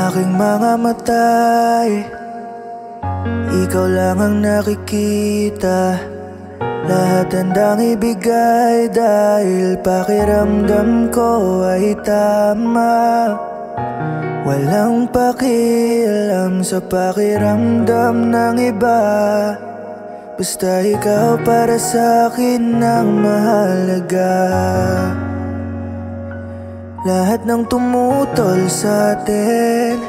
aking mga matay, ikaw lang ang nakikita. Lahat handang ibigay dahil pakiramdam ko ay tama. Walang pakialam sa pakiramdam ng iba. Basta ikaw para sa'kin ang mahalaga. Lahat ng tumutol sa atin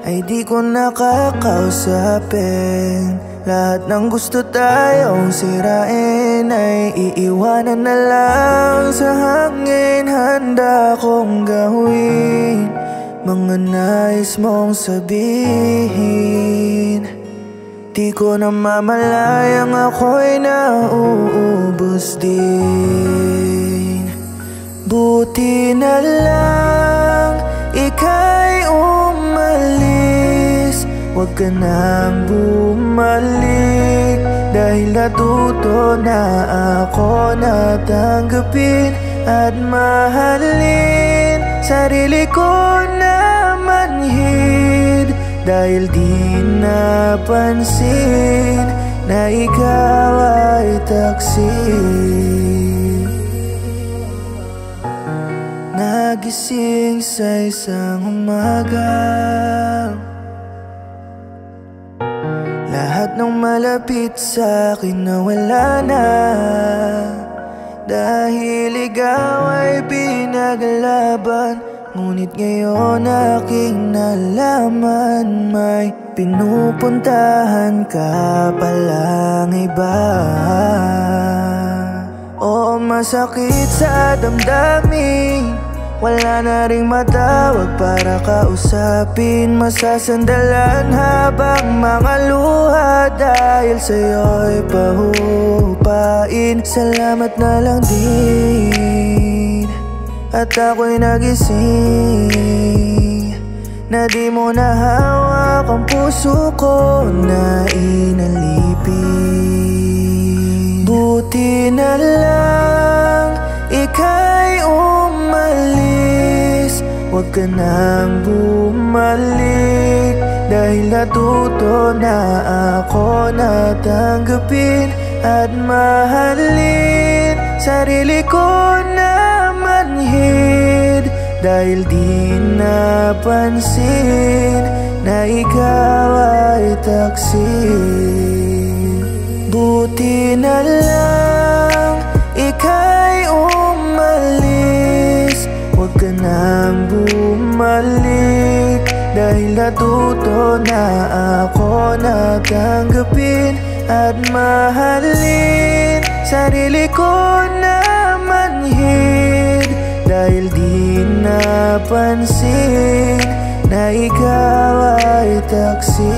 ay di ko nakakausapin. Lahat ng gusto tayong sirain ay iiwanan na lang sa hangin. Handa kong gawin mga nais mong sabihin. Di ko na mamalayang ako'y nauubos din. Buti na lang ika'y umalis. Huwag ka nang bumalik, dahil natuto na ako na tanggapin at mahalin sarili ko na manhid. Dahil di napansin na ikaw ay taksi. Nagising sa isang umaga, lahat ng malapit sa'kin nawala na. Dahil ikaw ay pinaglaban, ngunit ngayon aking nalaman may pinupuntahan ka palang iba. Oo, masakit sa damdamin, wala na ring matawag para kausapin. Masasandalan habang mga luha dahil sa'yo'y pahupain. Salamat na lang din at ako'y nagising na di mo nahawak ang puso ko na inalipin. Buti na lang ika'y umalis. Huwag ka nang bumalik, dahil natuto na ako na tanggapin at mahalin sarili ko na manhid. Dahil di napansin na ikaw ay taksi. Buti na lang ika'y umalis. Huwag ka nang bumalik, dahil natuto na ako na tanggapin at mahalin sarili ko na manhid. Dahil di napansin na ikaw ay taksi.